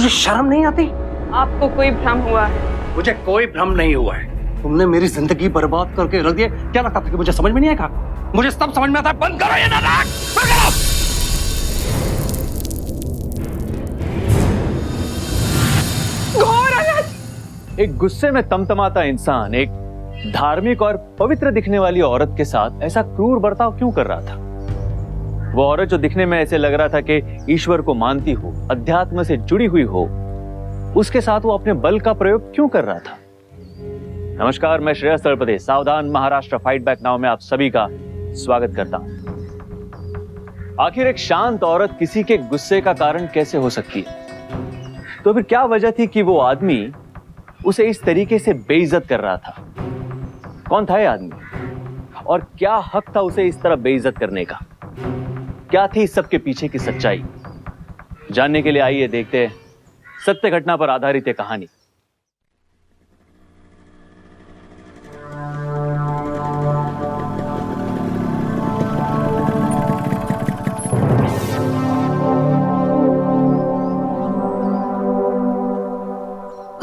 तुझे शर्म नहीं आती? आपको कोई भ्रम हुआ है? मुझे कोई भ्रम नहीं हुआ है। तुमने मेरी जिंदगी बर्बाद करके रख दी। क्या लगता था कि मुझे समझ में नहीं आएगा? मुझे सब समझ में आता है। बंद करो ये नाटक, बंद करो। एक गुस्से में तमतमाता इंसान एक धार्मिक और पवित्र दिखने वाली औरत के साथ ऐसा क्रूर बर्ताव क्यों कर रहा था? वो औरत जो दिखने में ऐसे लग रहा था कि ईश्वर को मानती हो, अध्यात्म से जुड़ी हुई हो, उसके साथ वो अपने बल का प्रयोग क्यों कर रहा था? नमस्कार, मैं श्रेयस तलपदे सावधान महाराष्ट्र फाइट बैक नाउ में आप सभी का स्वागत करता हूं। आखिर एक शांत औरत किसी के गुस्से का कारण कैसे हो सकती है? तो फिर क्या वजह थी कि वो आदमी उसे इस तरीके से बेइज्जत कर रहा था? कौन था ये आदमी और क्या हक था उसे इस तरह बेइज्जत करने का? क्या थी इस सब के पीछे की सच्चाई? जानने के लिए आइए देखते हैं सत्य घटना पर आधारित ये कहानी।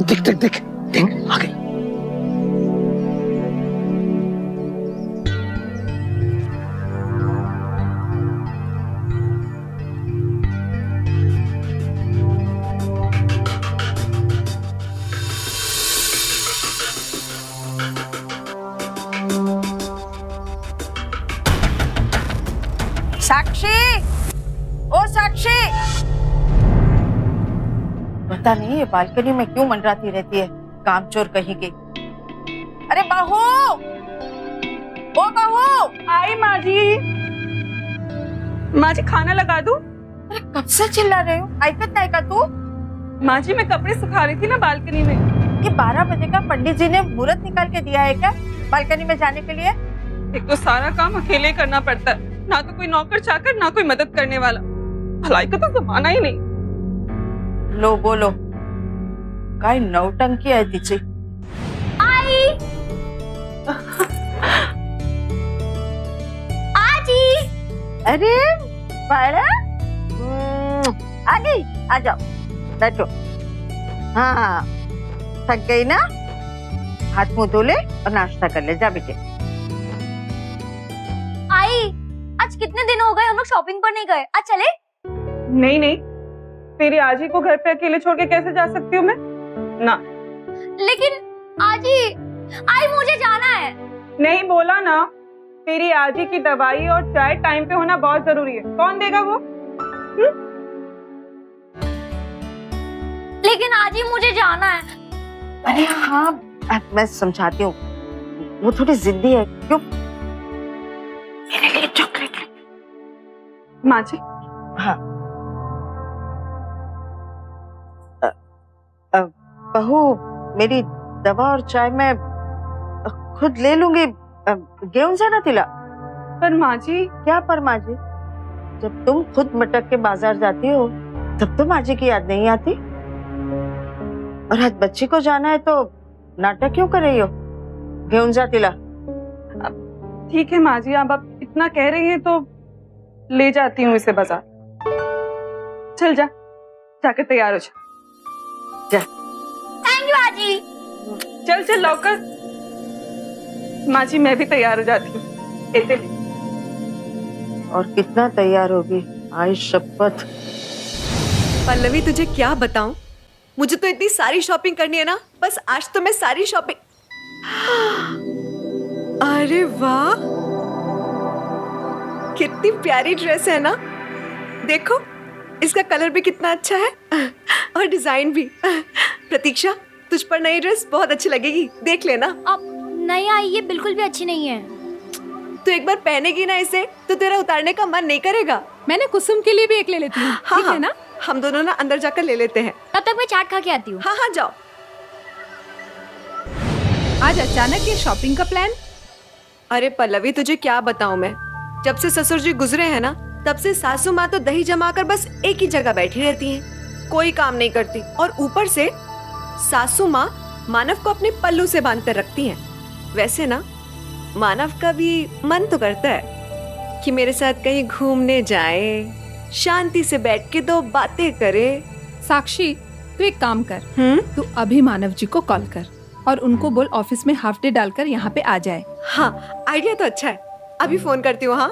देख देख देख देख, आ गई। साक्षी, ओ साक्षी, पता नहीं ये बालकनी में क्यों मंडराती रहती है, कामचोर कहीं की। अरे बहू, ओ बहू। आई माँ जी। माँ जी खाना लगा दूं? अरे कब से चिल्ला रहे हो? आइकत नहीं का तू? माँ जी मैं कपड़े सुखा रही थी ना बालकनी में। ये 12 बजे का पंडित जी ने मुहूर्त निकाल के दिया है क्या बालकनी में जाने के लिए? एक तो सारा काम अकेले करना पड़ता है, ना तो कोई नौकर चाकर ना कोई मदद करने वाला। भलाई का तो जमाना ही नहीं। लो बोलो, काय नौटंकी आहे तिची। आई आजी। अरे बाळा, आ गई, आ जाओ, बैठो। हाँ, थक गई ना? हाथ मुंह धो ले और नाश्ता कर ले, जा बेटे। आई आज कितने दिन हो गए हम लोग शॉपिंग पर नहीं गए, आज चले? नहीं नहीं, तेरी आजी को घर पे अकेले छोड़ के कैसे जा सकती हूँ मैं? ना। लेकिन आजी, आई मुझे जाना है। नहीं बोला ना, तेरी आजी की दवाई और चाय टाइम पे होना बहुत जरूरी है। कौन देगा वो? लेकिन आजी मुझे जाना है। अरे हाँ, मैं समझाती हूँ, वो थोड़ी जिद्दी है। क्यों? मेरे लिए चॉकलेट ले। माँ जी। हाँ। बहू, मेरी दवा और चाय मैं खुद ले लूंगी। घेऊन जाना तिला। पर माँ जी। क्या पर माँ जी? जब तुम खुद मटक के बाजार जाती हो तब तो माँ जी की याद नहीं आती। और आज बच्ची को जाना है तो नाटक क्यों कर रही हो? घेऊन जा तिला। ठीक है माँ जी, आप इतना कह रही है तो ले जाती हूँ इसे बाजार। चल जा, जाकर तैयार हो जा। थैंक यू आजी। चल चल लौकर। माँ जी मैं भी तैयार हो जाती हूँ। और कितना तैयार होगी, आई शपथ। पल्लवी तुझे क्या बताऊं, मुझे तो इतनी सारी शॉपिंग करनी है ना, बस आज तो मैं सारी शॉपिंग। अरे वाह, कितनी प्यारी ड्रेस है ना। देखो इसका कलर भी कितना अच्छा है और डिजाइन भी। प्रतीक्षा, तुझ पर नई ड्रेस बहुत अच्छी लगेगी, देख लेना। अब नहीं आई, ये बिल्कुल भी अच्छी नहीं है। तू एक बार पहनेगी ना इसे तो तेरा उतारने का मन नहीं करेगा। मैंने कुसुम के लिए भी एक ले लेती हूँ। हाँ, ठीक है ना? हम दोनों ना अंदर जाकर ले लेते हैं। तब तक मैं चाट खा के आती हूँ। हाँ हाँ जाओ। आज अचानक ये शॉपिंग का प्लान? अरे पल्लवी तुझे क्या बताऊं मैं, जब से ससुर जी गुजरे हैं ना तब से सासू माँ तो दही जमाकर बस एक ही जगह बैठी रहती हैं, कोई काम नहीं करती। और ऊपर से सासू माँ मानव को अपने पल्लू से बांध कर रखती हैं। वैसे ना मानव का भी मन तो करता है कि मेरे साथ कहीं घूमने जाए, शांति से बैठ के दो बातें करे। साक्षी, तू एक काम कर, तू अभी मानव जी को कॉल कर और उनको बोल ऑफिस में हाफ डे डालकर यहाँ पे आ जाए। हाँ, आइडिया तो अच्छा है। अभी फोन करती हूँ। हाँ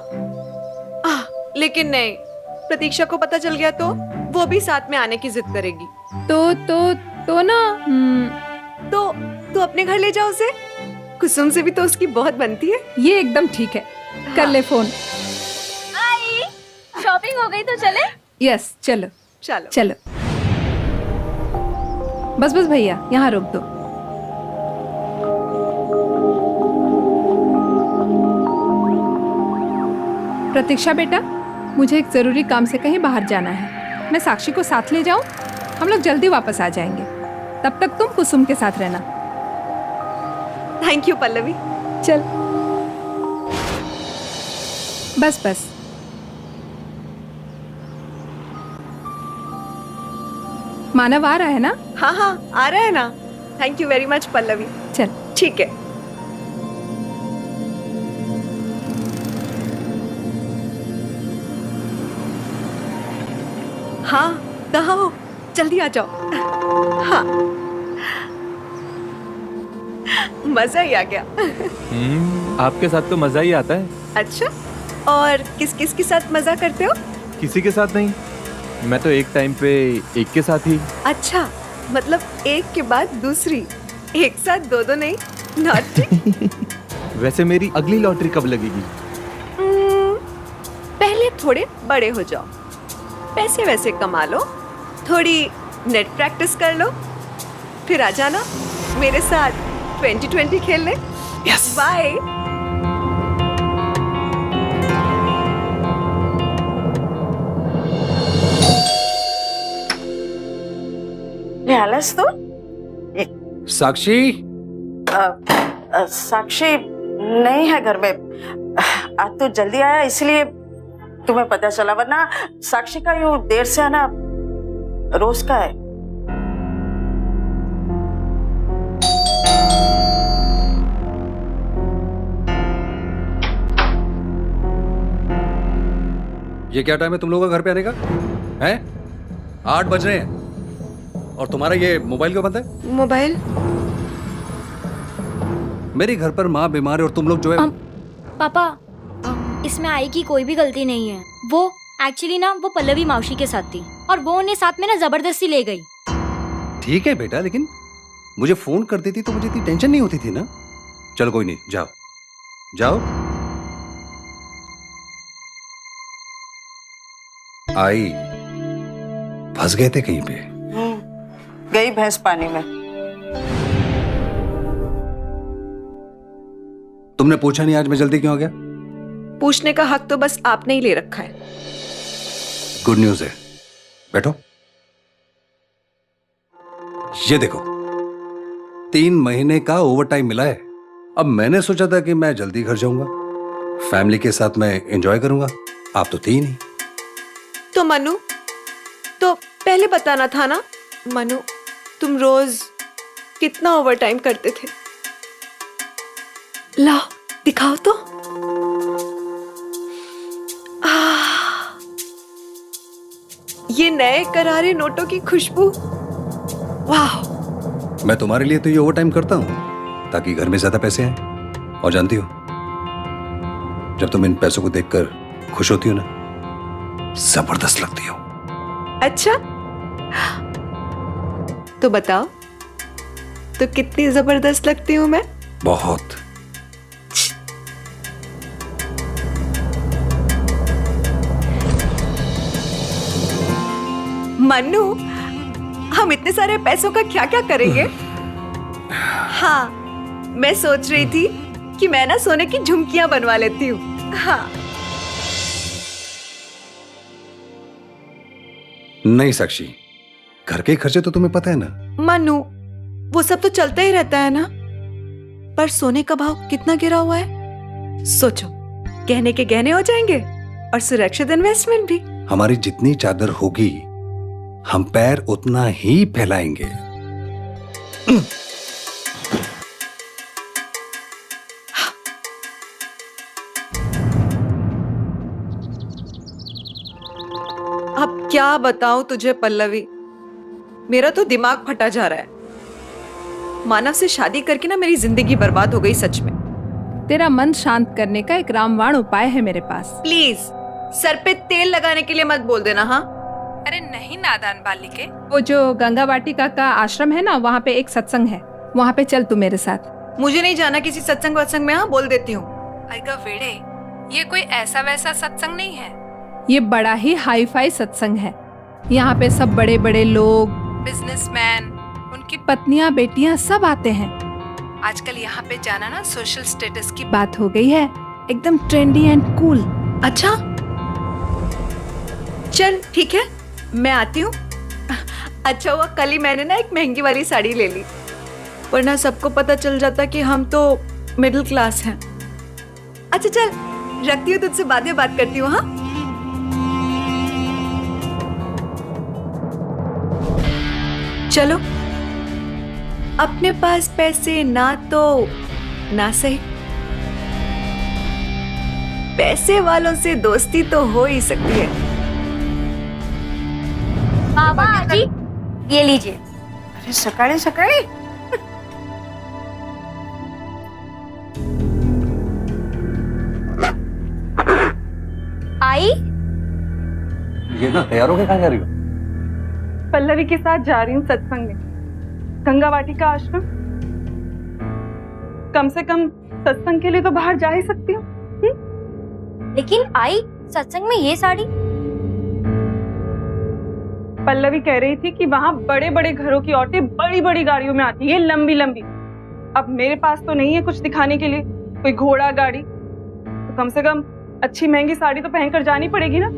लेकिन नहीं, प्रतीक्षा को पता चल गया तो वो भी साथ में आने की जिद करेगी। तो ना तो तू अपने घर ले जाओ उसे। कुसुम से भी तो उसकी बहुत बनती है। ये एकदम ठीक है, कर ले फोन। आई शॉपिंग हो गई तो चले। यस, चलो चलो चलो। बस भैया, यहाँ रोक दो। प्रतीक्षा बेटा, मुझे एक जरूरी काम से कहीं बाहर जाना है। मैं साक्षी को साथ ले जाऊं? हम लोग जल्दी वापस आ जाएंगे। तब तक तुम कुसुम के साथ रहना। Thank you Pallavi. चल बस। मानव आ रहा है ना? हाँ आ रहा है ना। Thank you very much Pallavi. चल ठीक है। हाँ कहाँ हो? जल्दी आ जाओ। हाँ मजा ही आ गया। आपके साथ तो मजा ही आता है। अच्छा, और किस किस के साथ मजा करते हो? किसी के साथ नहीं, मैं तो एक टाइम पे एक के साथ ही। अच्छा, मतलब एक के बाद दूसरी, एक साथ दो नहीं? नॉटी। वैसे मेरी अगली लॉटरी कब लगेगी? पहले थोड़े बड़े हो जाओ, पैसे वैसे कमा लो, थोड़ी नेट प्रैक्टिस कर लो, फिर आ जाना मेरे साथ 2020 खेलने। यस। बाय। आलस तो साक्षी, साक्षी नहीं है घर में। आज तो जल्दी आया इसलिए तुम्हें पता चला, वरना साक्षी का यूं देर से आना रोज का है। ये क्या टाइम है तुम लोगों का घर पे आने का? हैं? 8 बज रहे हैं और तुम्हारा ये मोबाइल क्यों बंद है? मोबाइल? मेरे घर पर माँ बीमार है और तुम लोग जो है पापा, इसमें आई की कोई भी गलती नहीं है। वो एक्चुअली ना वो पल्लवी मौसी के साथ थी और वो उन्हें साथ में ना जबरदस्ती ले गई। ठीक है बेटा, लेकिन मुझे फोन कर देती तो मुझे इतनी टेंशन नहीं होती थी ना। चलो कोई नहीं, जाओ जाओ। आई फंस गए थे कहीं पे? गई भैंस पानी में। तुमने पूछा नहीं आज मैं जल्दी क्यों आ गया? पूछने का हक तो बस आपने ही ले रखा है। गुड न्यूज है, बैठो। ये देखो, 3 महीने का ओवर टाइम मिला है। अब मैंने सोचा था कि मैं जल्दी घर जाऊंगा, फैमिली के साथ मैं एंजॉय करूंगा। आप तो थी नहीं। तो मनु, तो पहले बताना था ना। मनु, तुम रोज कितना ओवर टाइम करते थे? लाओ दिखाओ तो। ये नए करारे नोटों की खुशबू, वाह। मैं तुम्हारे लिए तो ये ओवर टाइम करता हूं ताकि घर में ज्यादा पैसे आए। और जानती हो, जब तुम इन पैसों को देखकर खुश होती हो ना, जबरदस्त लगती हो। अच्छा, तो बताओ तो कितनी जबरदस्त लगती हूँ मैं? बहुत। मन्नू, हम इतने सारे पैसों का क्या क्या करेंगे? हाँ, मैं सोच रही थी कि मैं ना सोने की झुमकियां बनवा लेती हूँ। हाँ। नहीं साक्षी, घर के खर्चे तो तुम्हें पता है ना। मन्नू, वो सब तो चलता ही रहता है ना, पर सोने का भाव कितना गिरा हुआ है। सोचो, गहने के गहने हो जाएंगे और सुरक्षित इन्वेस्टमेंट भी। हमारी जितनी चादर होगी हम पैर उतना ही फैलाएंगे। अब क्या बताऊं तुझे पल्लवी, मेरा तो दिमाग फटा जा रहा है। मानव से शादी करके ना मेरी जिंदगी बर्बाद हो गई सच में। तेरा मन शांत करने का एक रामबाण उपाय है मेरे पास। प्लीज सर पे तेल लगाने के लिए मत बोल देना। हाँ अरे नहीं नादान बालिके, वो जो गंगा वाटिका का आश्रम है ना, वहाँ पे एक सत्संग है, वहाँ पे चल तू मेरे साथ। मुझे नहीं जाना किसी सत्संग वत्संग में। हाँ बोल देती हूँ। अरे वेड़े, ये कोई ऐसा वैसा सत्संग नहीं है, ये बड़ा ही हाई फाई सत्संग है। यहाँ पे सब बड़े बड़े लोग, बिजनेसमैन, उनकी पत्नियां बेटियां सब आते हैं। आजकल यहाँ पे जाना ना सोशल स्टेटस की बात हो गई है, एकदम ट्रेंडी एंड कूल। अच्छा चल ठीक है, मैं आती हूँ। अच्छा हुआ कल ही मैंने ना एक महंगी वाली साड़ी ले ली, वरना सबको पता चल जाता कि हम तो मिडिल क्लास हैं। अच्छा चल रखती हूँ, तुझसे बाद में बात करती हूँ। हाँ चलो, अपने पास पैसे ना तो ना सही, पैसे वालों से दोस्ती तो हो ही सकती है। बाबा जी ये लीजिए। अरे सकाळी सकाळी आई ये ना तैयार होके कहाँ जा रही हो? पल्लवी के साथ जा रही हूँ सत्संग में, गंगा वाटिका आश्रम। कम से कम सत्संग के लिए तो बाहर जा ही सकती हूँ। लेकिन आई सत्संग में ये साड़ी। पल्लवी कह रही थी कि वहाँ बड़े बड़े घरों की औरतें बड़ी बड़ी गाड़ियों में आती है, लंबी लंबी। अब मेरे पास तो नहीं है कुछ दिखाने के लिए, कोई घोड़ा गाड़ी, तो कम से कम अच्छी महंगी साड़ी तो पहनकर जानी पड़ेगी ना,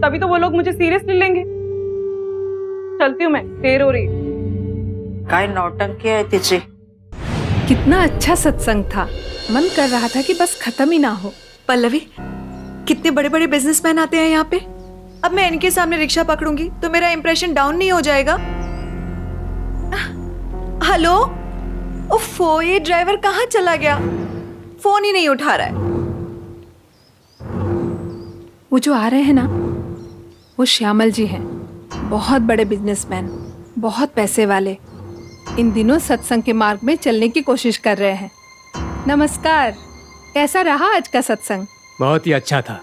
तभी तो वो लोग मुझे सीरियसली लेंगे। चलती हूँ मैं, देर हो रही है। काय नौटंकी है तिची। कितना अच्छा सत्संग था, मन कर रहा था कि बस खत्म ही ना हो। पल्लवी, कितने बड़े बड़े बिजनेसमैन आते हैं यहाँ पे। अब मैं इनके सामने रिक्शा पकड़ूंगी तो मेरा इंप्रेशन डाउन नहीं हो जाएगा? हेलो, ओफो, ये ड्राइवर कहाँ चला गया? फोन ही नहीं उठा रहा है। वो जो आ रहे हैं ना, वो श्यामल जी हैं, बहुत बड़े बिजनेसमैन, बहुत पैसे वाले। इन दिनों सत्संग के मार्ग में चलने की कोशिश कर रहे हैं। नमस्कार, कैसा रहा आज का सत्संग? बहुत ही अच्छा था।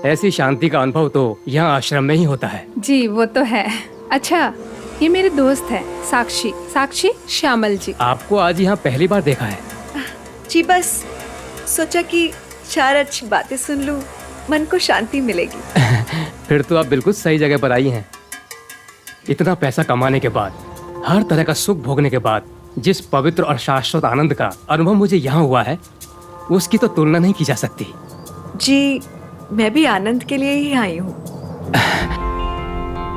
ऐसी शांति का अनुभव तो यहाँ आश्रम में ही होता है। जी वो तो है। अच्छा, ये मेरे दोस्त है साक्षी, साक्षी श्यामल जी। आपको आज यहाँ पहली बार देखा है? जी बस सोचा कि 4 अच्छी बातें सुन लूं, मन को शांति मिलेगी। फिर तो आप बिल्कुल सही जगह पर आई हैं। इतना पैसा कमाने के बाद, हर तरह का सुख भोगने के बाद, जिस पवित्र और शाश्वत आनंद का अनुभव मुझे यहाँ हुआ है, उसकी तो तुलना नहीं की जा सकती। जी मैं भी आनंद के लिए ही आई हूँ।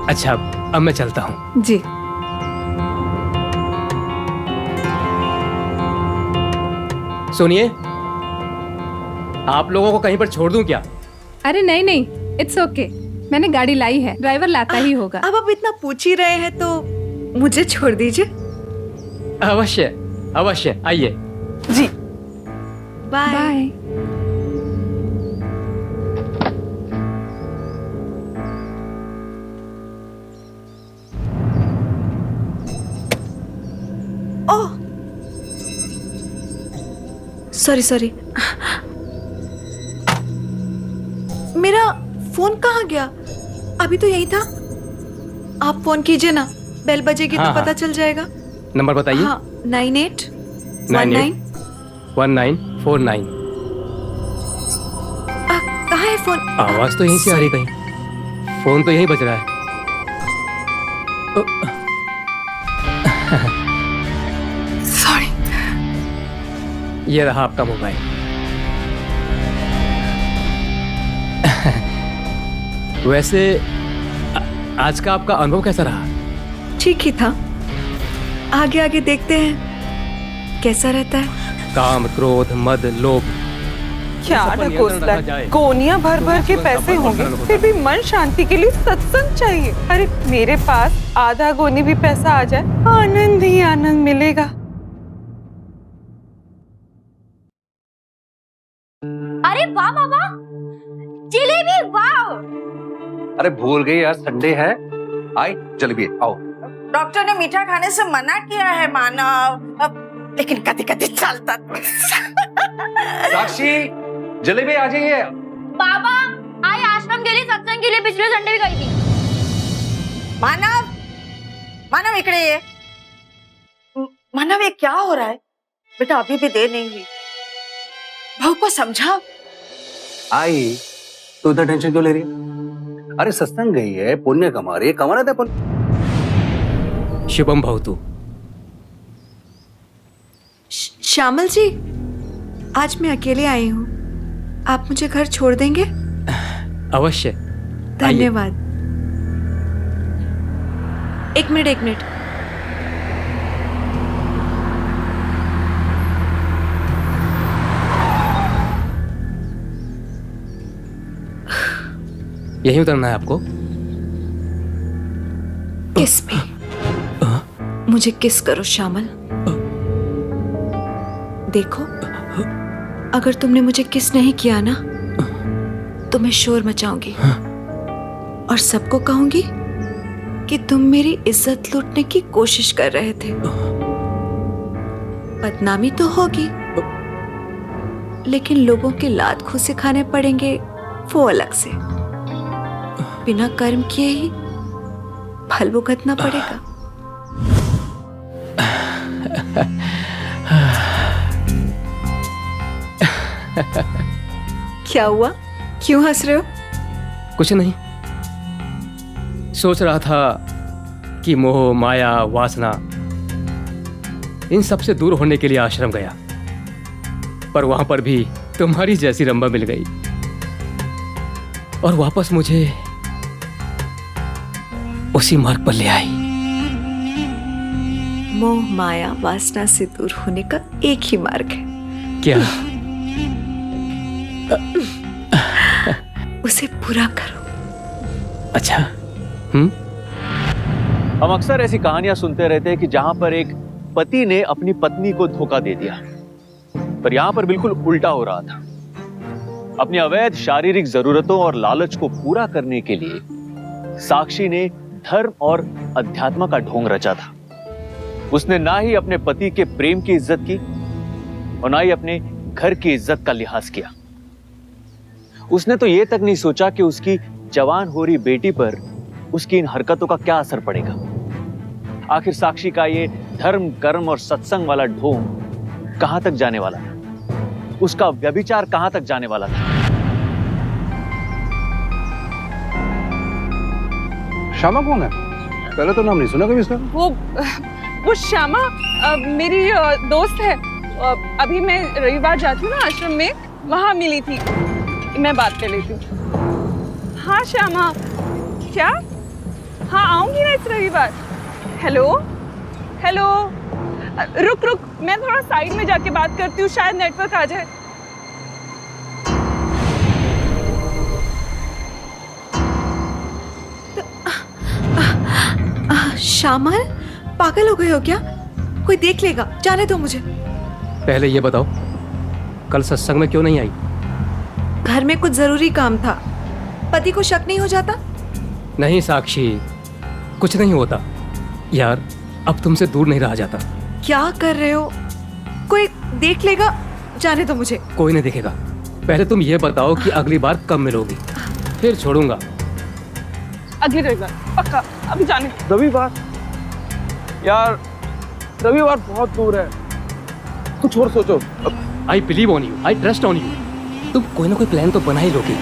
अच्छा, अब मैं चलता हूँ। जी सुनिए, आप लोगों को कहीं पर छोड़ दूं क्या? अरे नहीं नहीं, इट्स ओके, मैंने गाड़ी लाई है, ड्राइवर लाता ही होगा। अब आप इतना पूछ ही रहे हैं तो मुझे छोड़ दीजिए। अवश्य अवश्य, आइए। जी bye. Bye. Oh sorry sorry, मेरा फोन कहाँ गया? अभी तो यही था। आप फोन कीजिए ना, बेल बजेगी तो हाँ, पता हाँ। चल जाएगा। नंबर बताइए। हाँ 9819। 1949। कहाँ है फोन? आवाज तो यहीं से आ रही कहीं। फोन तो यहीं बज रहा है। सॉरी। ये रहा आपका मोबाइल। वैसे आज का आपका अनुभव कैसा रहा? ठीक ही था, आगे आगे देखते हैं कैसा रहता है। काम, क्रोध, मद, लोभ, क्या सब पर नियंत्रण ढकोसला रखा है। जाए। कोनियां भर भर के तो पैसे जीवन होंगे, सफल फिर भी मन शांति के लिए सत्संग चाहिए। अरे मेरे पास आधा गोनी भी पैसा आ जाए, आनंद ही आनंद मिलेगा। अरे वाह बाबा, जलेबी वाह। अरे भूल गई यार, संडे है। आई जलेबी, आओ। डॉक्टर ने मीठा खाने से मना किया है मानव, लेकिन कभी कभी चलता। साक्षी, जलेबी आ जाइए। बाबा आई आश्रम के लिए सत्संग के लिए पिछले संडे भी गई थी। मानव, मानव इकड़े ये। मानव ये क्या हो रहा है बेटा? अभी भी देर नहीं हुई, बहू को समझाओ। आई तो इतना टेंशन क्यों ले रही है? अरे सत्संग गई है, पुण्य कमा रही है, कमाना था पुण्य। शुभम भवतु। श्यामल जी, आज मैं अकेले आई हूँ, आप मुझे घर छोड़ देंगे? अवश्य। धन्यवाद। एक मिनट। यही उतरना है आपको? किस पे? मुझे किस करो श्यामल। देखो, अगर तुमने मुझे किस नहीं किया ना तो मैं शोर मचाऊंगी और सबको कहूंगी कि तुम मेरी इज्जत लूटने की कोशिश कर रहे थे। बदनामी तो होगी, लेकिन लोगों के लात घूंसे खाने पड़ेंगे वो अलग से। बिना कर्म किए ही फल भुगतना पड़ेगा। क्या हुआ? क्यों हंस रहे हो? कुछ नहीं, सोच रहा था कि मोह, माया, वासना इन सब से दूर होने के लिए आश्रम गया, पर वहां पर भी तुम्हारी जैसी रंबा मिल गई और वापस मुझे उसी मार्ग पर ले आई। मोह, माया, वासना से दूर होने का एक ही मार्ग है। क्या? उसे पूरा करो। अच्छा। हम अक्सर ऐसी कहानियां सुनते रहते हैं कि जहां पर एक पति ने अपनी पत्नी को धोखा दे दिया, पर यहां पर बिल्कुल उल्टा हो रहा था। अपनी अवैध शारीरिक जरूरतों और लालच को पूरा करने के लिए साक्षी ने धर्म और अध्यात्म का ढोंग रचा था। उसने ना ही अपने पति के प्रेम की इज्जत की और ना ही अपने घर की इज्जत का लिहाज किया। उसने तो यह तक नहीं सोचा कि उसकी जवान हो रही बेटी पर उसकी इन हरकतों का क्या असर पड़ेगा। आखिर साक्षी का ये धर्म, कर्म और सत्संग वाला ढोंग कहां तक जाने वाला था? उसका व्यभिचार कहां तक जाने वाला था? श्यामा कौन है? पहले तो नाम नहीं सुना कभी इसका। वो श्यामा मेरी दोस्त है। अभी मैं रविवार जाती हूँ ना आश्रम में, वहां मिली थी, मैं बात कर लेती हूँ। हाँ श्यामा, क्या? हाँ आऊंगी ना इस रविवार। हेलो, रुक, मैं थोड़ा साइड में जाके बात करती हूँ, शायद नेटवर्क आ जाए। श्यामल, पागल हो गए हो क्या? कोई देख लेगा, जाने दो मुझे। पहले ये बताओ, कल सत्संग में क्यों नहीं आई? घर में कुछ जरूरी काम था। पति को शक नहीं हो जाता? नहीं साक्षी, कुछ नहीं होता यार, अब तुमसे दूर नहीं रहा जाता। क्या कर रहे हो? कोई देख लेगा, जाने दो मुझे। कोई नहीं देखेगा। पहले तुम ये बताओ कि अगली बार कब मिलोगी, फिर छोड़ूंगा। अगले रविवार पक्का, अभी जाने। रविवार? यार रविवार बहुत दूर है, कुछ और सोचो। I believe on you, I trust on you. तुम कोई ना कोई प्लान तो बना ही लोगे।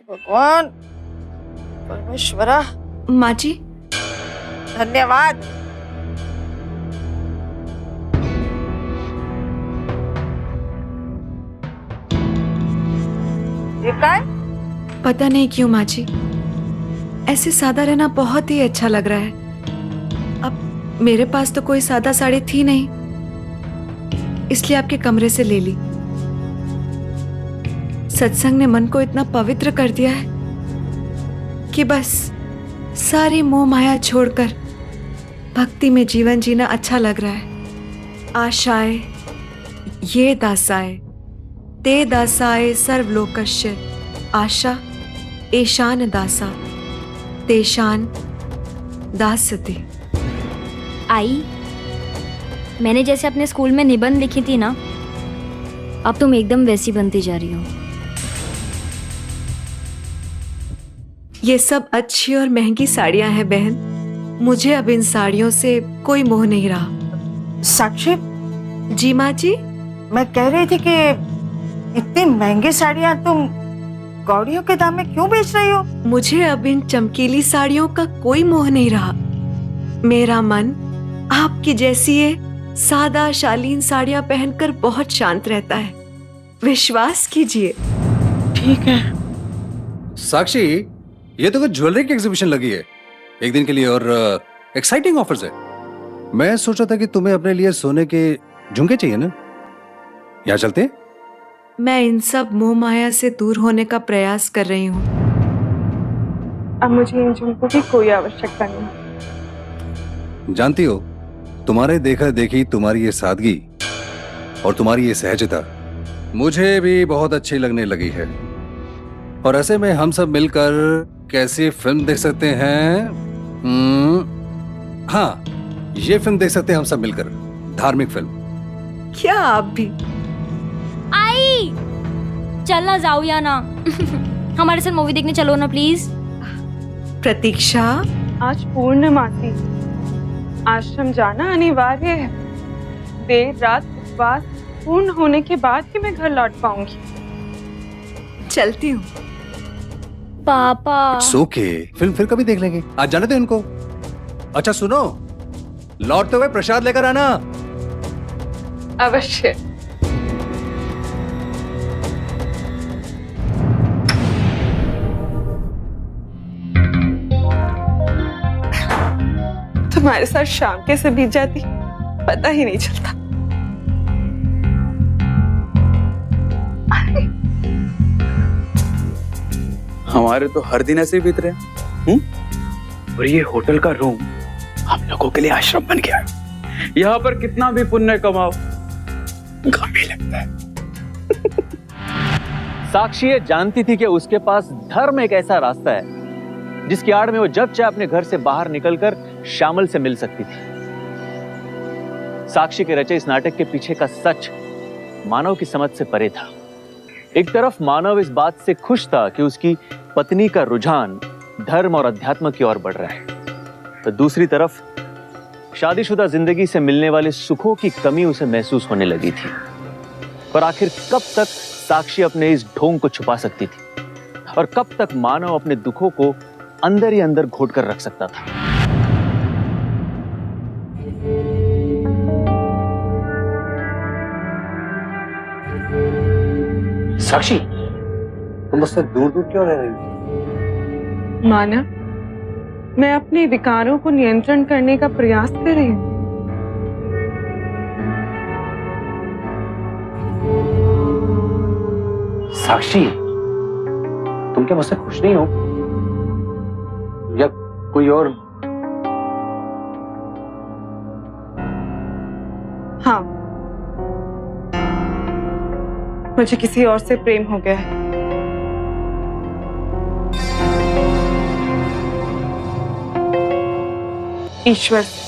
भगवान, परमेश्वरा, माँ जी, धन्यवाद। ये क्या है? पता नहीं क्यों माँ जी, ऐसे सादा रहना बहुत ही अच्छा लग रहा है। अब मेरे पास तो कोई सादा साड़ी थी नहीं, इसलिए आपके कमरे से ले ली। सत्संग ने मन को इतना पवित्र कर दिया है कि बस सारी मोह माया छोड़कर भक्ति में जीवन जीना अच्छा लग रहा है। आशाए ये दासाए ते दासाए सर्वलोकस्य आशा एशान दासा तेशान दासते। आई, मैंने जैसे अपने स्कूल में निबंध लिखी थी ना, अब तुम एकदम वैसी बनती जा रही हो। ये सब अच्छी और महंगी साड़ियां हैं बहन। मुझे अब इन साड़ियों से कोई मोह नहीं रहा। साक्षी, जी माँ जी। मैं कह रही थी कि इतनी महंगी साड़ियां तुम कौड़ियों के दाम में क्यों बेच रही हो? मुझे अब इन चमकीली साड़ियों का कोई मोह नहीं रहा। मेरा मन आपकी जैसी ये सादा शालीन साड़ियां पहनकर बहुत शांत रहता है, विश्वास कीजिए। ठीक है। साक्षी, ये तो कुछ ज्वेलरी की एग्जीबिशन लगी है एक दिन के लिए और एक्साइटिंग ऑफर्स है। मैं सोचा था कि तुम्हें अपने लिए सोने के झुमके चाहिए ना, यहाँ चलते? मैं इन सब मोह माया से दूर होने का प्रयास कर रही हूँ। अब मुझे इन झुमकों की कोई आवश्यकता नहीं। जानती हो, तुम्हारे देखा देखी तुम्हारी ये सादगी और तुम्हारी ये सहजता मुझे भी बहुत अच्छी लगने लगी है। और ऐसे में हम सब मिलकर कैसी फिल्म देख सकते हैं? हाँ, ये फिल्म देख सकते हैं हम सब मिलकर, धार्मिक फिल्म। क्या आप भी? आई, चलना जाओ या ना हमारे साथ मूवी देखने चलो ना प्लीज। प्रतीक्षा, आज पूर्णमासी, आश्रम जाना अनिवार्य है। देर रात उपवास पूर्ण होने के बाद ही मैं घर लौट पाऊंगी। चलती हूँ। पापा। इट्स ओके, फिल्म फिर कभी देख लेंगे, आज जाने दो इनको। अच्छा सुनो, लौटते हुए प्रसाद लेकर आना। अवश्य। तुम्हारे साथ शाम कैसे बीत जाती पता ही नहीं चलता। हमारे तो हर दिन ऐसे ही बीत रहे हैं। और ये होटल का रूम हम लोगों के लिए आश्रम बन गया। यहाँ पर कितना भी पुण्य कमाओ कम ही लगता है। साक्षी ये जानती थी कि उसके पास धर्म एक ऐसा रास्ता है जिसकी आड़ में वो जब चाहे अपने घर से बाहर निकलकर श्यामल से मिल सकती थी। साक्षी के रचे इस नाटक के पीछे का सच मानव की समझ से परे था। एक तरफ मानव इस बात से खुश था कि उसकी पत्नी का रुझान धर्म और अध्यात्म की ओर बढ़ रहा है, तो दूसरी तरफ शादीशुदा जिंदगी से मिलने वाले सुखों की कमी उसे महसूस होने लगी थी। पर आखिर कब तक साक्षी अपने इस ढोंग को छुपा सकती थी और कब तक मानव अपने दुखों को अंदर ही अंदर घोट कर रख सकता था? साक्षी, तुम मुझसे दूर दूर क्यों रह रही हो? मानव, मैं अपने विकारों को नियंत्रण करने का प्रयास कर रही हूँ। साक्षी, तुम क्या मुझसे खुश नहीं हो या कोई और? हाँ, मुझे किसी और से प्रेम हो गया है। ईश्वर से।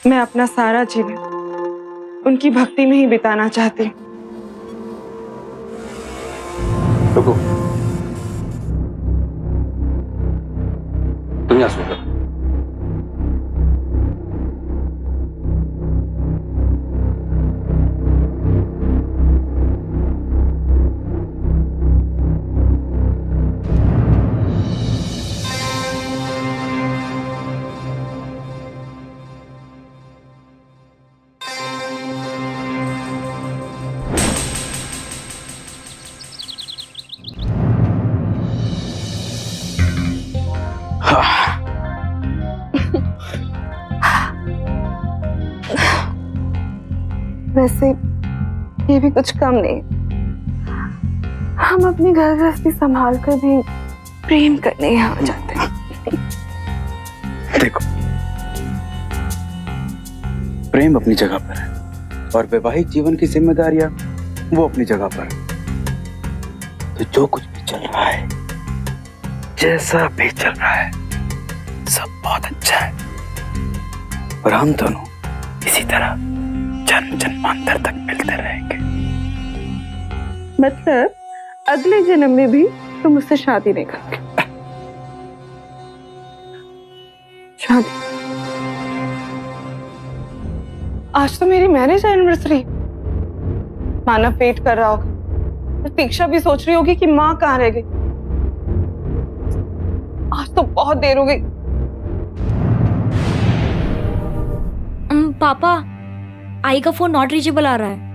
मैं अपना सारा जीवन उनकी भक्ति में ही बिताना चाहती हूँ। रुको, तुम यहाँ सो जाओ। वैसे ये भी कुछ कम नहीं। हम अपनी घर गृहस्थी संभाल कर भी प्रेम करने यहाँ आ जाते हैं। देखो, प्रेम अपनी जगह पर है और वैवाहिक जीवन की जिम्मेदारियां वो अपनी जगह पर है। तो जो कुछ भी चल रहा है, जैसा भी चल रहा है, सब बहुत अच्छा है और हम दोनों इसी तरह जन्म जन्मांतर तक मिलते रहेंगे। मतलब अगले जन्म में भी तुम मुझसे शादी नहीं करोगे? शादी? आज तो मेरी मैरिज एनिवर्सरी। मानव वेट कर रहा होगा, प्रतीक्षा भी सोच रही होगी कि माँ कहाँ रह गई। आज तो बहुत देर हो गई। पापा, आई का फोन नॉट रीचेबल आ रहा है।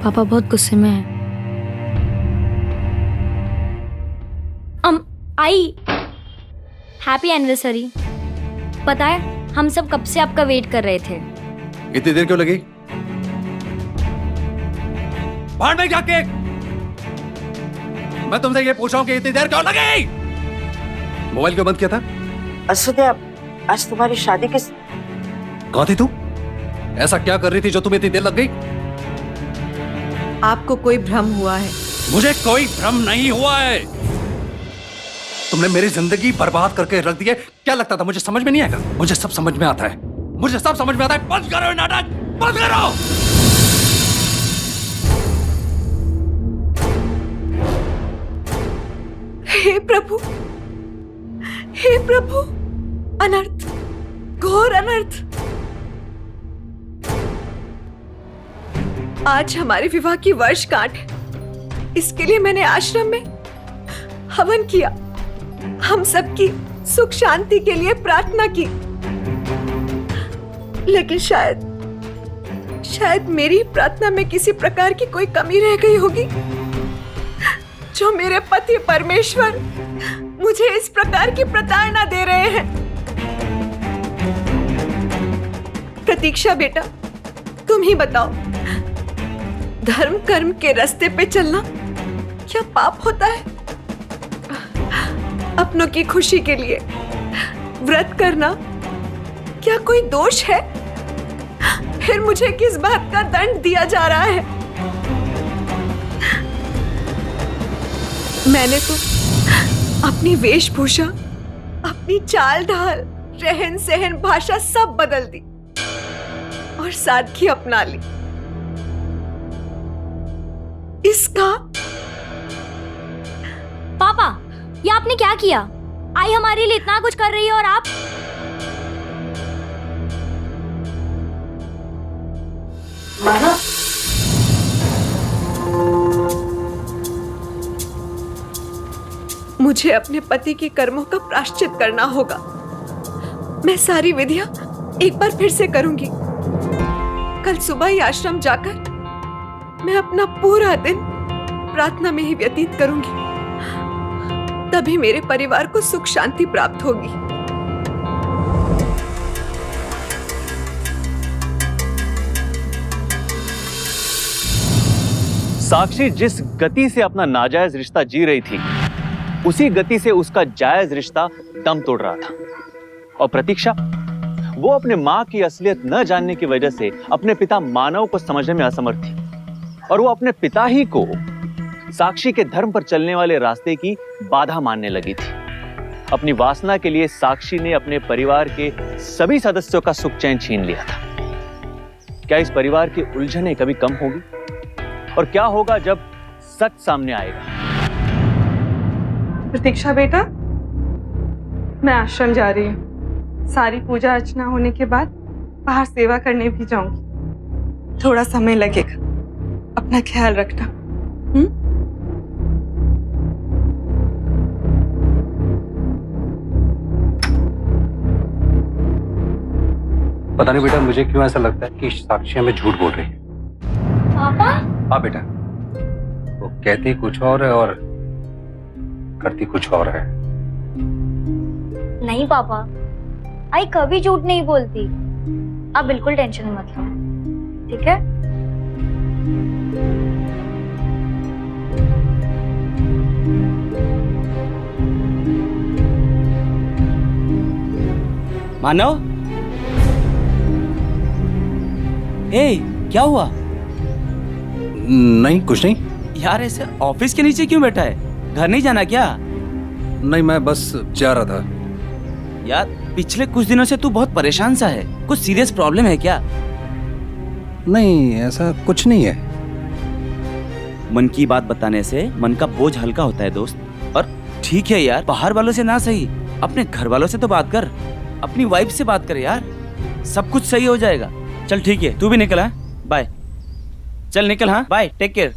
पापा बहुत गुस्से में है। आई, हैप्पी एनिवर्सरी। पता है हम सब कब से आपका वेट कर रहे थे। इतनी देर क्यों लगी? बाहर में जाके मैं तुमसे ये पूछ रहा हूं कि इतनी देर क्यों लगी? मोबाइल क्यों बंद किया था? असुदेव, आज तुम्हारी शादी किस... कहाँ थी तू? ऐसा क्या कर रही थी जो तुम्हें इतनी देर लग गई? आपको कोई भ्रम हुआ है? मुझे कोई भ्रम नहीं हुआ है। तुमने मेरी जिंदगी बर्बाद करके रख दी है। क्या लगता था मुझे समझ में नहीं आएगा? मुझे सब समझ में आता है, मुझे सब समझ में आता है। बंद करो नाटक, बंद करो। हे प्रभु, हे प्रभु, अनर्थ, घोर अनर्थ। आज हमारे विवाह की वर्षगांठ है। इसके लिए मैंने आश्रम में हवन किया, हम सबकी सुख शांति के लिए प्रार्थना की। लेकिन शायद मेरी प्रार्थना में किसी प्रकार की कोई कमी रह गई होगी, जो मेरे पति परमेश्वर मुझे इस प्रकार की प्रताड़ना दे रहे हैं। प्रतीक्षा बेटा, तुम ही बताओ, धर्म कर्म के रास्ते पे चलना क्या पाप होता है? अपनों की खुशी के लिए व्रत करना क्या कोई दोष है? फिर मुझे किस बात का दंड दिया जा रहा है? मैंने तो अपनी वेशभूषा, अपनी चाल ढाल, रहन सहन, भाषा सब बदल दी और सादगी अपना ली। इसका पापा, ये आपने क्या किया? आई हमारे लिए इतना कुछ कर रही है और आप... माना, मुझे अपने पति के कर्मों का प्रायश्चित करना होगा। मैं सारी विधियां एक बार फिर से करूंगी। कल सुबह ही आश्रम जाकर मैं अपना पूरा दिन प्रार्थना में ही व्यतीत करूंगी। तभी मेरे परिवार को सुख शांति प्राप्त होगी। साक्षी जिस गति से अपना नाजायज रिश्ता जी रही थी, उसी गति से उसका जायज रिश्ता दम तोड़ रहा था। और प्रतीक्षा, वो अपने मां की असलियत न जानने की वजह से अपने पिता मानव को समझने में असमर्थ थी और वो अपने पिता ही को साक्षी के धर्म पर चलने वाले रास्ते की बाधा मानने लगी थी। अपनी वासना के लिए साक्षी ने अपने परिवार के सभी सदस्यों का सुख चैन छीन लिया था। क्या इस परिवार की उलझनें कभी कम होगी? और क्या होगा जब सच सामने आएगा? प्रतीक्षा बेटा, मैं आश्रम जा रही हूँ। सारी पूजा अर्चना होने के बाद बाहर सेवा करने भी जाऊंगी। थोड़ा समय लगेगा, अपना ख्याल रखना। पता नहीं बेटा, मुझे क्यों ऐसा लगता है कि साक्षी हमें झूठ बोल रही है। पापा? हाँ बेटा, वो कहती कुछ और है और करती कुछ और है। नहीं पापा, आई कभी झूठ नहीं बोलती। आप बिल्कुल टेंशन मत लो, ठीक है? मानव, ए, क्या हुआ? नहीं, कुछ नहीं। यार ऐसे ऑफिस के नीचे क्यों बैठा है? घर नहीं जाना क्या? नहीं, मैं बस जा रहा था। यार पिछले कुछ दिनों से तू बहुत परेशान सा है, कुछ सीरियस प्रॉब्लम है क्या? नहीं, ऐसा कुछ नहीं है। मन की बात बताने से मन का बोझ हल्का होता है दोस्त। और ठीक है यार, बाहर वालों से ना सही, अपने घर वालों से तो बात कर, अपनी वाइफ से बात कर यार, सब कुछ सही हो जाएगा। चल ठीक है, तू भी निकल। हाँ बाय, चल निकल। हाँ बाय, टेक केयर।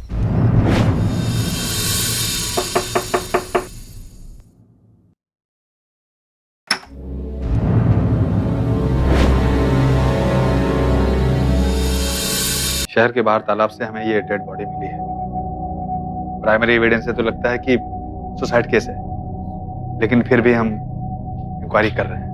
शहर के बाहर तालाब से हमें ये डेड बॉडी मिली है। प्राइमरी एविडेंस से तो लगता है कि सुसाइड केस है, लेकिन फिर भी हम इंक्वायरी कर रहे हैं।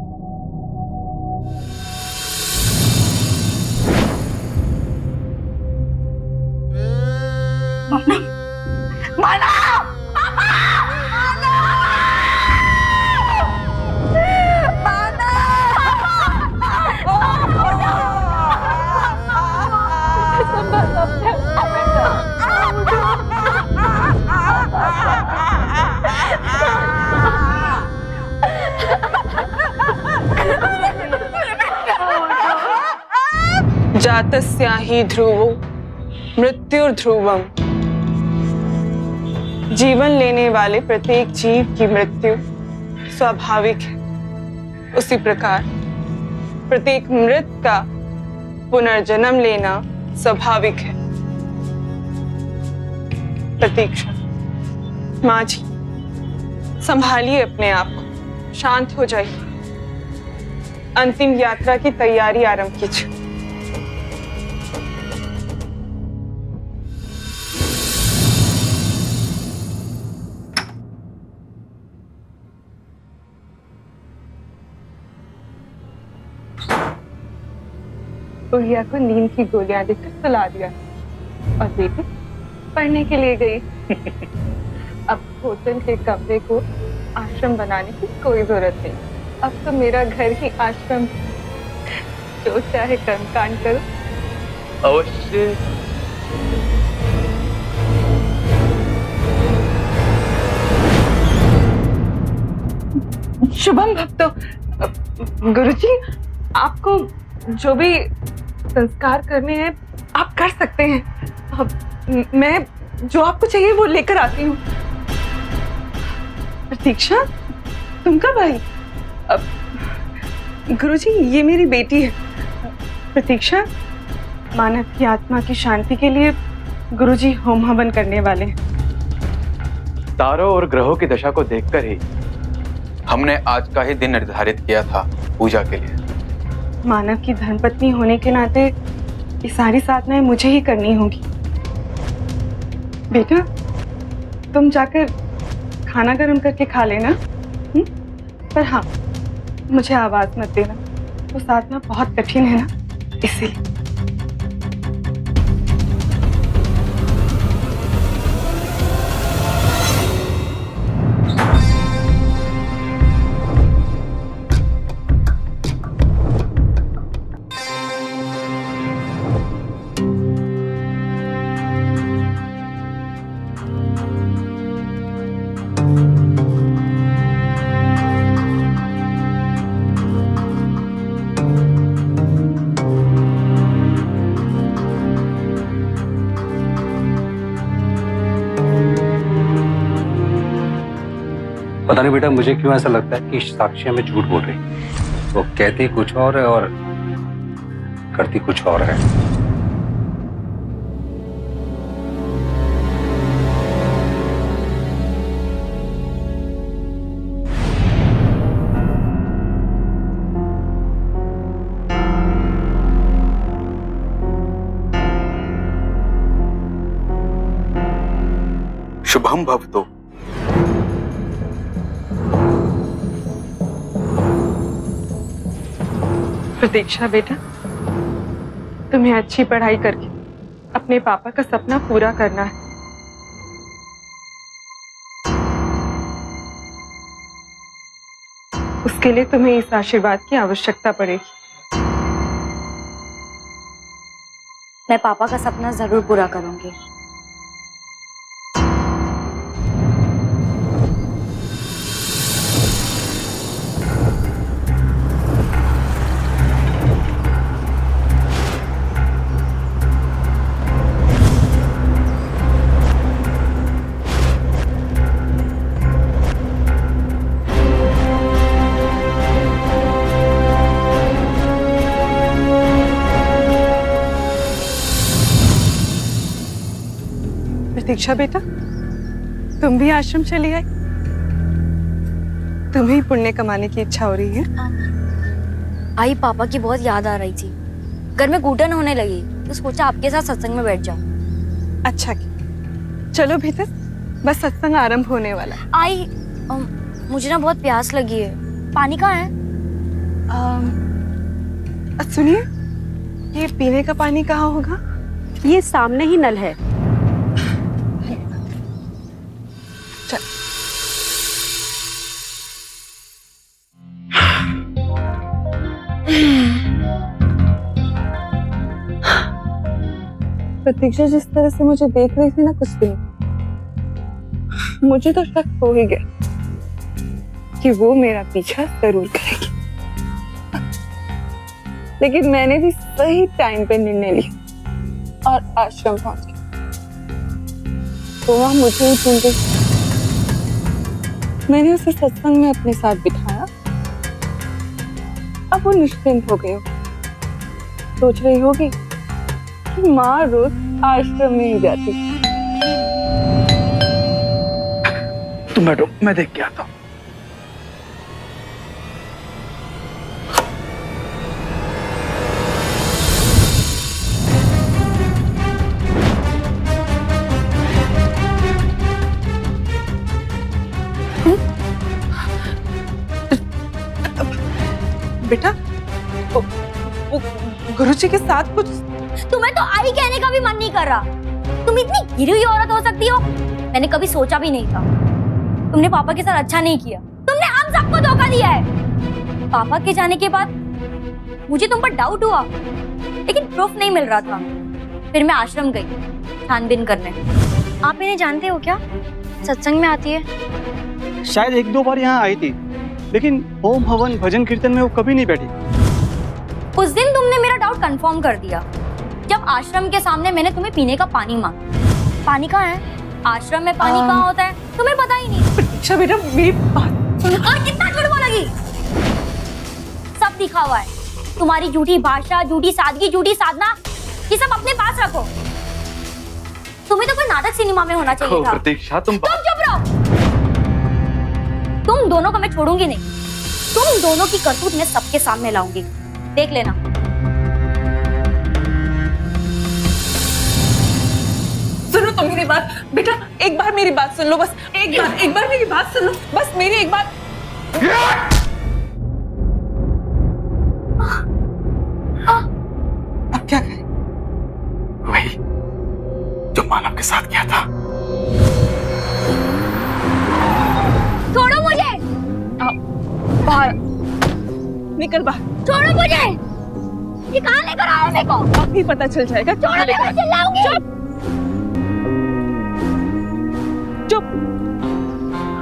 जातस्या ही ध्रुवो मृत्युर्ध्रुवम। जीवन लेने वाले प्रत्येक जीव की मृत्यु स्वाभाविक है, उसी प्रकार प्रत्येक मृत का पुनर्जन्म लेना स्वाभाविक है। प्रतीक्षा, माँ जी संभालिए अपने आप को, शांत हो जाइए, अंतिम यात्रा की तैयारी आरंभ कीजिए। गुड़िया को नींद की गोलियां देकर सुला दिया और बेटी पढ़ने के लिए गई। अब होटल के कमरे को आश्रम बनाने की कोई जरूरत नहीं, अब तो मेरा घर ही आश्रम। जो चाहे कर्मकांड करो। अवश्य। शुभम भक्तो, गुरुजी आपको जो भी संस्कार करने हैं आप कर सकते हैं। अब मैं जो आपको चाहिए वो लेकर आती हूँ। प्रतीक्षा, तुम कब आई? अब गुरुजी ये मेरी बेटी है प्रतीक्षा। मानव की आत्मा की शांति के लिए गुरुजी होम हवन करने वाले हैं। तारों और ग्रहों की दशा को देखकर ही हमने आज का ही दिन निर्धारित किया था पूजा के लिए। मानव की धर्मपत्नी होने के नाते ये सारी साधनाएं मुझे ही करनी होगी। बेटा तुम जाकर खाना गर्म करके खा लेना। पर हाँ, मुझे आवाज मत देना, वो साधना बहुत कठिन है ना, इसीलिए। पता नहीं बेटा, मुझे क्यों ऐसा लगता है कि साक्षी हमें झूठ बोल रही। वो कहती कुछ और है और करती कुछ और है। शुभम भवतु। प्रतीक्षा बेटा, तुम्हें अच्छी पढ़ाई करके अपने पापा का सपना पूरा करना है। उसके लिए तुम्हें इस आशीर्वाद की आवश्यकता पड़ेगी। मैं पापा का सपना जरूर पूरा करूंगी। प्रतीक्षा बेटा, तुम भी आश्रम चली आई? तुम्हें पुण्य कमाने की इच्छा हो रही है? आई पापा की बहुत याद आ रही थी, घर में घुटन होने लगी तो सोचा आपके साथ सत्संग में बैठ जाऊं। अच्छा किया। चलो भीतर, बस सत्संग आरंभ होने वाला है। आई मुझे ना बहुत प्यास लगी है, पानी कहाँ है? सुनिए, ये पीने का पानी कहाँ होगा? ये सामने ही नल है। चल। प्रतीक्षा जिस तरह से मुझे देख रही थी ना कुछ दिन, मुझे तो शक हो ही गया कि वो मेरा पीछा जरूर करेगी। लेकिन मैंने भी सही टाइम पे निर्णय लिया और आश्रम पहुंच गई। तो वहां मुझे ही ढूंढ रही। मैंने उसे सत्संग में अपने साथ बिठाया। अब वो निश्चिंत हो गई हो। सोच रही होगी कि माँ रोज आश्रम में ही जाती। तुम बैठो, मैं देख के आता हूँ। बेटा, वो गुरुजी के साथ कुछ। तुम्हें तो आई कहने का भी मन नहीं कर रहा। तुम इतनी गिरी हुई औरत हो सकती हो, मैंने कभी सोचा भी नहीं था। तुमने पापा के साथ अच्छा नहीं किया, तुमने हम सबको धोखा दिया है। पापा के जाने के बाद मुझे तुम पर डाउट हुआ, लेकिन प्रूफ नहीं मिल रहा था। फिर मैं आश्रम गई छानबीन करने। आप इन्हें जानते हो क्या? सत्संग में आती है। शायद एक दो बार यहाँ आई थी, लेकिन ओम हवन भजन कीर्तन में वो कभी नहीं बैठी। उस दिन तुमने मेरा डाउट कंफर्म कर दिया जब आश्रम के सामने मैंने तुम्हें पीने का पानी मांगा। पानी कहाँ है? आश्रम में पानी कहाँ होता है तुम्हें पता ही नहीं। अच्छा बेटा, मेरी बात सुनो। और कितना झूठ बोलेगी? सब दिखा हुआ है, तुम्हारी झूठी भाषा, झूठी सादगी, झूठी साधना, ये सब अपने पास रखो। तुम्हें तो कोई नाटक सिनेमा में होना चाहिए था। प्रतीक्षा, तुम चुप रहो। तुम दोनों को मैं छोड़ूंगी नहीं। तुम दोनों की करतूत मैं सबके सामने लाऊंगी, देख लेना। सुनो तो मेरी बात बेटा, एक बार मेरी बात सुन लो। बस एक बार मेरी बात सुन लो। बस मेरी एक बात। अब क्या करें? वही जो मानव के साथ किया था। छोड़ो मुझे। बाहर निकल, बाहर। छोड़ो मुझे। ये कहाँ लेकर आए मेरे को? अब ही पता चल जाएगा। छोड़ो, मैं चिल्लाऊंगी। चुप।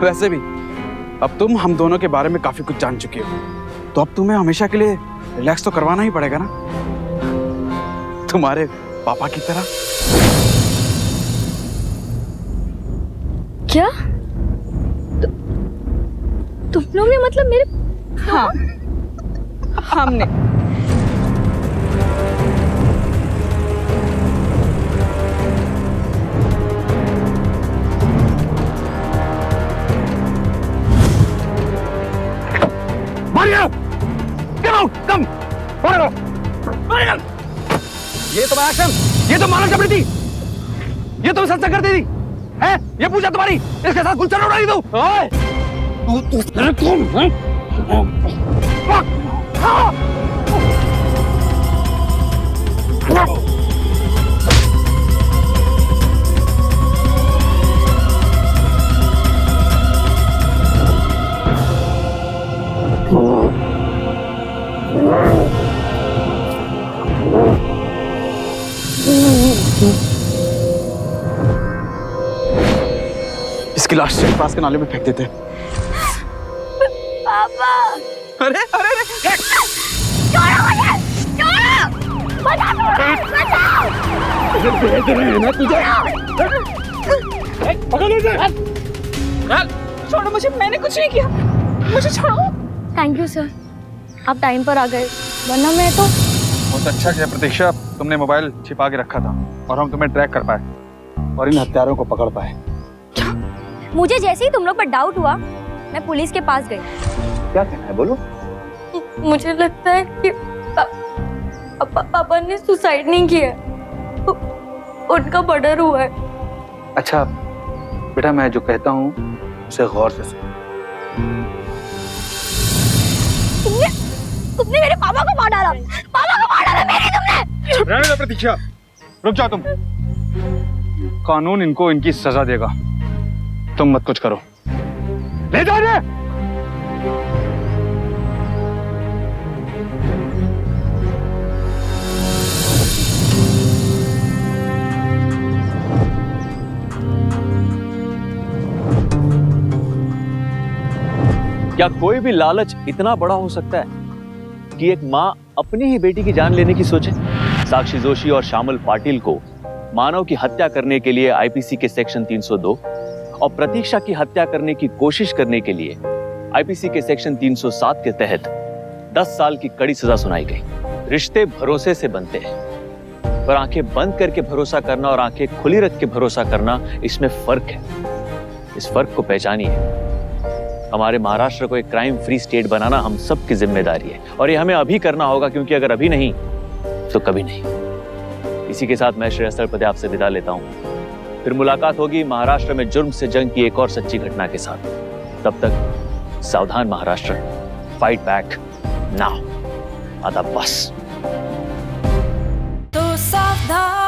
वैसे भी अब तुम हम दोनों के बारे में काफी कुछ जान चुके हो, तो अब तुम्हें हमेशा के लिए रिलैक्स तो करवाना ही पड़ेगा ना, तुम्हारे पापा की तरह। क्या? तुम लोग ने मतलब मेरे? हाँ, हमने। ये तो आश्रम, ये तो मानव चपड़ी थी, ये तो सत्संग करती थी, है? ये पूजा तुम्हारी, इसके साथ गुलशन उड़ाई तू। कौन है? इसकी लाश से पास के नाले में फेंक देते हैं। पापा अरे अरे अरे छोड़ो मुझे, छोड़ो, बचाओ, छोड़ो मुझे, मैंने कुछ नहीं किया, मुझे छोड़ो। थैंक यू सर, आप टाइम पर आ गए, वरना मैं तो। बहुत अच्छा किया प्रतीक्षा, तुमने मोबाइल छिपा के रखा था और हम तुम्हें ट्रैक कर पाए और इन हत्यारों को पकड़ पाए। मुझे जैसे ही तुम लोग पर डाउट हुआ, मैं पुलिस के पास गई। क्या कहना है, बोलो। मुझे लगता है कि पापा ने सुसाइड नहीं किया, उनका मर्डर हुआ है। अच्छा बेटा, मैं जो कहता हूँ उसे गौर से सुनो। तुमने मेरे पापा को मार डाला, पापा को मार डाला मेरे तुमने। रहने दो प्रतीक्षा, रुक जाओ तुम। कानून इनको इनकी सजा देगा, तुम मत कुछ करो। ले जाओ इन्हें। क्या कोई भी लालच इतना बड़ा हो सकता है कि एक माँ अपनी ही बेटी की जान लेने की सोचे? साक्षी जोशी और श्यामल पाटिल को मानव की हत्या करने के लिए आईपीसी के सेक्शन 302 और प्रतीक्षा की हत्या करने की कोशिश करने के लिए आईपीसी के सेक्शन 307 के तहत 10 साल की कड़ी सजा सुनाई गई। रिश्ते भरोसे से बनते हैं, पर आंखें बंद करके भरोसा करना और आंखें खुली रख के भरोसा करना, इसमें फर्क है। इस फर्क को पहचानिए। हमारे महाराष्ट्र को एक क्राइम फ्री स्टेट बनाना हम सबकी जिम्मेदारी है और ये हमें अभी करना होगा, क्योंकि अगर अभी नहीं तो कभी नहीं। इसी के साथ मैं श्रेयस तलपदे आपसे विदा लेता हूं। फिर मुलाकात होगी महाराष्ट्र में जुर्म से जंग की एक और सच्ची घटना के साथ। तब तक सावधान महाराष्ट्र, फाइट बैक नाउ। आदाब बस। तो सावधान।